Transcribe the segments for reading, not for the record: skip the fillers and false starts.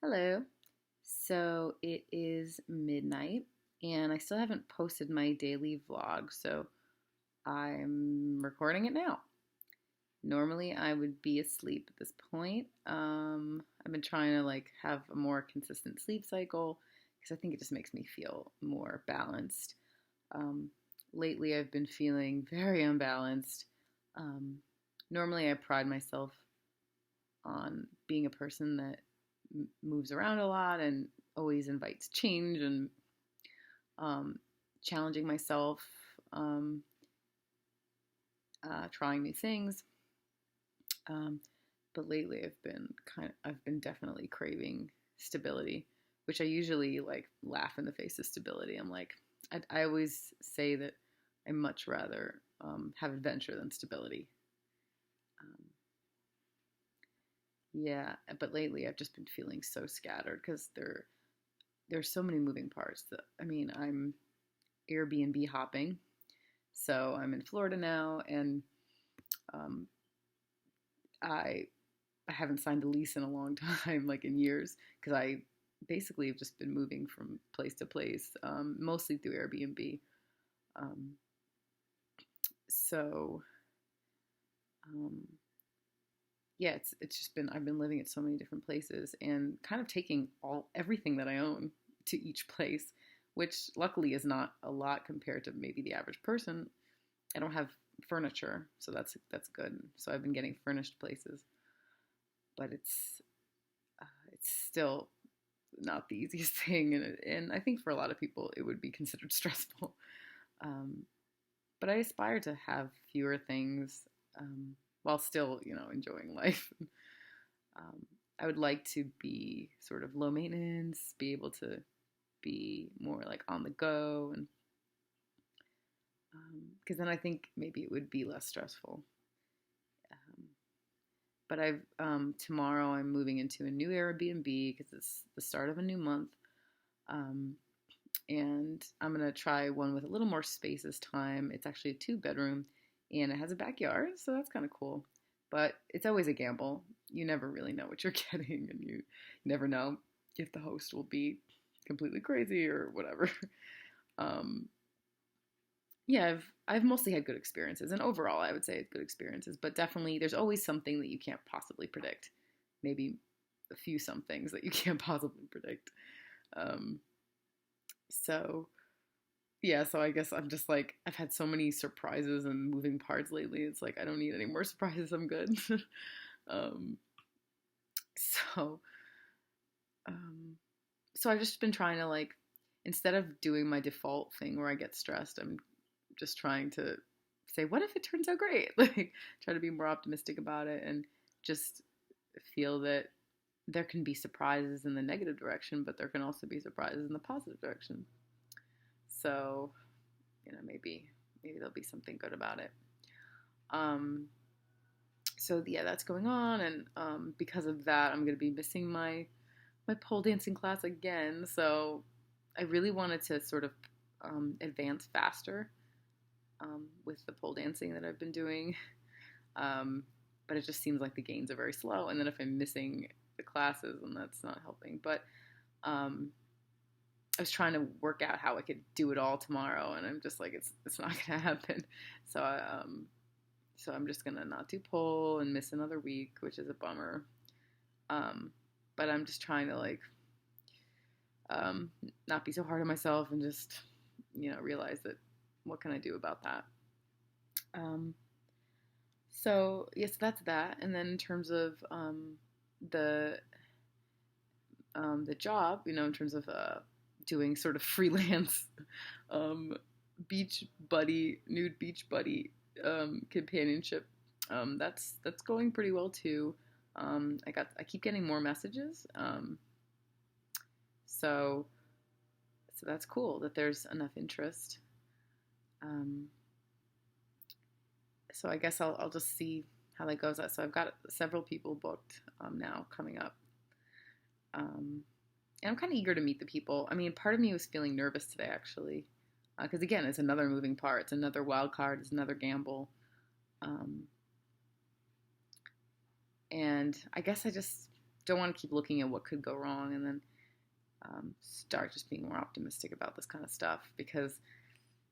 Hello. So it is midnight and I still haven't posted my daily vlog, so I'm recording it now. Normally I would be asleep at this point. I've been trying to have a more consistent sleep cycle because I think it just makes me feel more balanced. Um, Lately I've been feeling very unbalanced. Um, Normally I pride myself on being a person that moves around a lot and always invites change and um, challenging myself, um, trying new things. Um, but lately, I've been definitely craving stability, which I usually laugh in the face of stability. I always say that I much rather have adventure than stability. Um, yeah, but lately I've just been feeling so scattered because there's so many moving parts. I'm Airbnb hopping. So I'm in Florida now, and um, I I haven't signed a lease in a long time, like in years, because I basically have just been moving from place to place, mostly through Airbnb. Um, so um, yeah, it's just been I've been living at so many different places and kind of taking everything that I own to each place, which luckily is not a lot compared to maybe the average person. I don't have furniture, so that's good. So I've been getting furnished places, but it's still not the easiest thing, and I think for a lot of people it would be considered stressful. Um, but I aspire to have fewer things while still, enjoying life. um, I would like to be sort of low maintenance, be able to be more like on the go, and because then I think maybe it would be less stressful. Um, but I've tomorrow I'm moving into a new Airbnb because it's the start of a new month, um, and I'm gonna try one with a little more space this time. It's actually a two-bedroom, and it has a backyard, so that's kind of cool. But it's always a gamble. You never really know what you're getting, and you never know if the host will be completely crazy or whatever. Um, yeah, I've mostly had good experiences, and overall, I would say good experiences. But definitely, there's always something that you can't possibly predict. Maybe a few some things that you can't possibly predict. Um, so yeah, so I guess I'm just I've had so many surprises and moving parts lately. It's like I don't need any more surprises. I'm good. um, so um, so I've just been trying to instead of doing my default thing where I get stressed, I'm just trying to say, what if it turns out great? Try to be more optimistic about it and just feel that there can be surprises in the negative direction, but there can also be surprises in the positive direction. So, maybe there'll be something good about it. Um, so yeah, that's going on, and because of that, I'm going to be missing my pole dancing class again. So I really wanted to sort of advance faster with the pole dancing that I've been doing. Um, but it just seems like the gains are very slow. And then if I'm missing the classes, then that's not helping. But I was trying to work out how I could do it all tomorrow, and I'm just like, it's not gonna happen. So so I'm just gonna not do pole and miss another week, which is a bummer. Um, but I'm just trying to not be so hard on myself and just realize that what can I do about that. Um, so yes, that's that. And then in terms of the the job, in terms of doing sort of freelance um, nude beach buddy companionship, that's going pretty well too. I keep getting more messages, so that's cool that there's enough interest. Um, so I guess I'll just see how that goes. So I've got several people booked now coming up. And I'm kind of eager to meet the people. I mean, part of me was feeling nervous today, actually, because again, it's another moving part. It's another wild card. It's another gamble. Um, and I guess don't want to keep looking at what could go wrong and then start just being more optimistic about this kind of stuff, because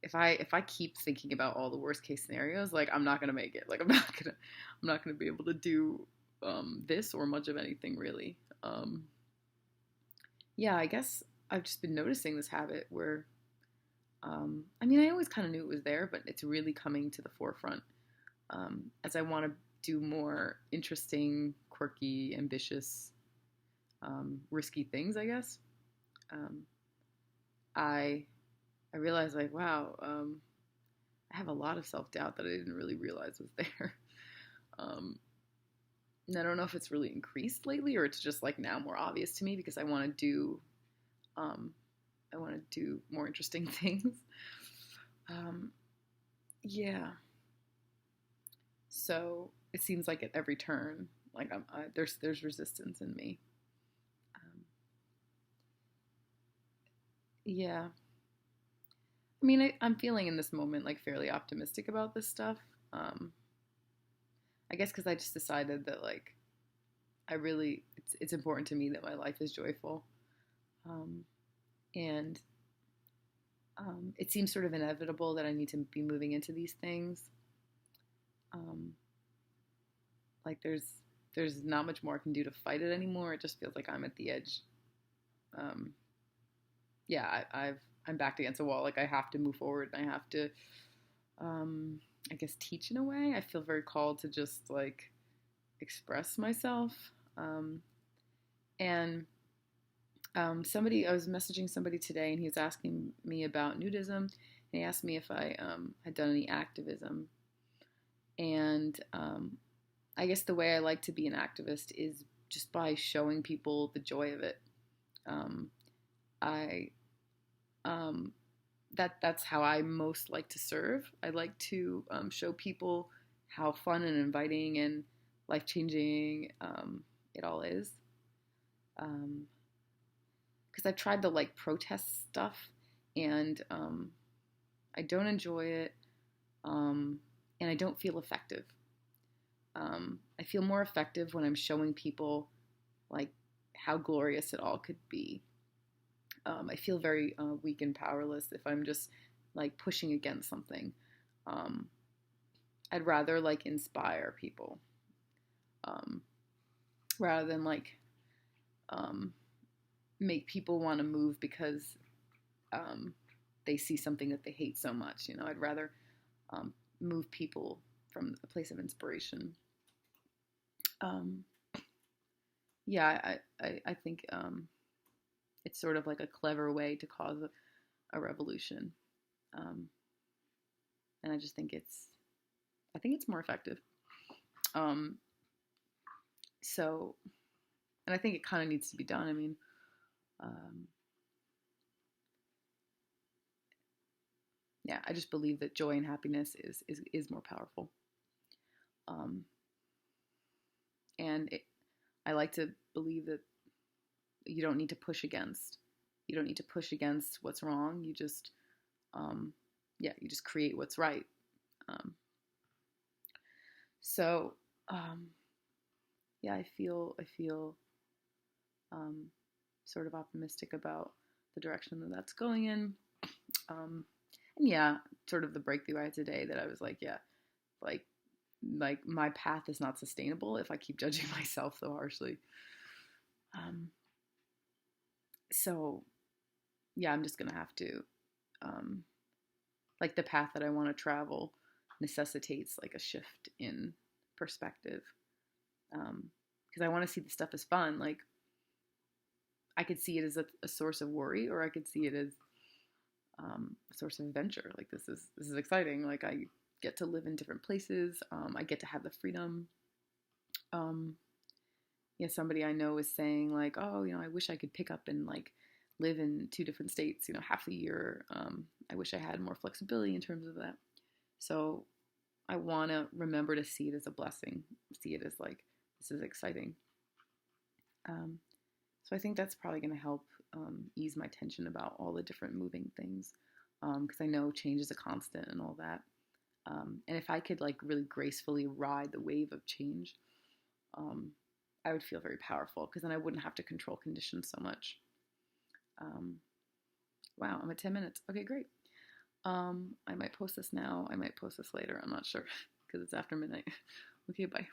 if I keep thinking about all the worst case scenarios, like I'm not gonna make it. Like I'm not gonna be able to do this or much of anything really. Yeah, I guess I've just been noticing this habit where I mean, I always kind of knew it was there, but it's really coming to the forefront as I want to do more interesting, quirky, ambitious, risky things, I guess. Um, I I realized like, wow, I have a lot of self doubt that I didn't really realize was there. Um, and I don't know if it's really increased lately or it's just like now more obvious to me because um, I want to do more interesting things. Um, yeah. So it seems like at every turn, like there's resistance in me. Um, yeah. I mean, I'm feeling in this moment like fairly optimistic about this stuff. Um, I guess because I just decided that like it's important to me that my life is joyful, um, and it seems sort of inevitable that I need to be moving into these things. Um, like there's not much more I can do to fight it anymore. It just feels like I'm at the edge. Um, yeah, I'm backed against a wall. Like I have to move forward and I have to I guess teach in a way. I feel very called to just like express myself. And somebody, I was messaging somebody today, and he was asking me about nudism, and he asked me if I had done any activism. And I guess the way I like to be an activist is just by showing people the joy of it. Um, I that's how I most like to serve. I like to show people how fun and inviting and life changing it all is. Because I've tried to like protest stuff and I don't enjoy it, and I don't feel effective. I feel more effective when I'm showing people like how glorious it all could be. I feel very weak and powerless if I'm just like pushing against something. Um, I'd rather like inspire people um, rather than like um, make people want to move because um, they see something that they hate so much. You know, I'd rather move people from a place of inspiration. Um, yeah, I think it's sort of like a clever way to cause a revolution. Um, and I just think I think it's more effective. Um, so, and I think it kind of needs to be done. I mean, um, yeah, I just believe that joy and happiness is more powerful. Um, and I like to believe that you don't need to push against. You don't need to push against what's wrong. You just, um, yeah, you just create what's right. Um, so, yeah, I feel um, sort of optimistic about the direction that that's going in. Um, and yeah, sort of the breakthrough I had today that I was like, yeah, like like my path is not sustainable if I keep judging myself so harshly. Um, so yeah, I'm just gonna have to um, like the path that I want to travel necessitates like a shift in perspective. Because I want to see the stuff as fun. Like I could see it as a source of worry, or I could see it as a source of adventure. Like this is exciting. Like I get to live in different places. I get to have the freedom. Um, yeah, somebody I know is saying like, oh, I wish I could pick up and like live in two different states, half the year. I wish I had more flexibility in terms of that. So I want to remember to see it as a blessing, see it as like, this is exciting. Um, so I think that's probably going to help ease my tension about all the different moving things, because I know change is a constant and all that. And if I could like really gracefully ride the wave of change, um, I would feel very powerful because then I wouldn't have to control conditions so much. Um, wow, I'm at 10 minutes. Okay, great. I might post this now. I might post this later. I'm not sure because it's after midnight. Okay, bye.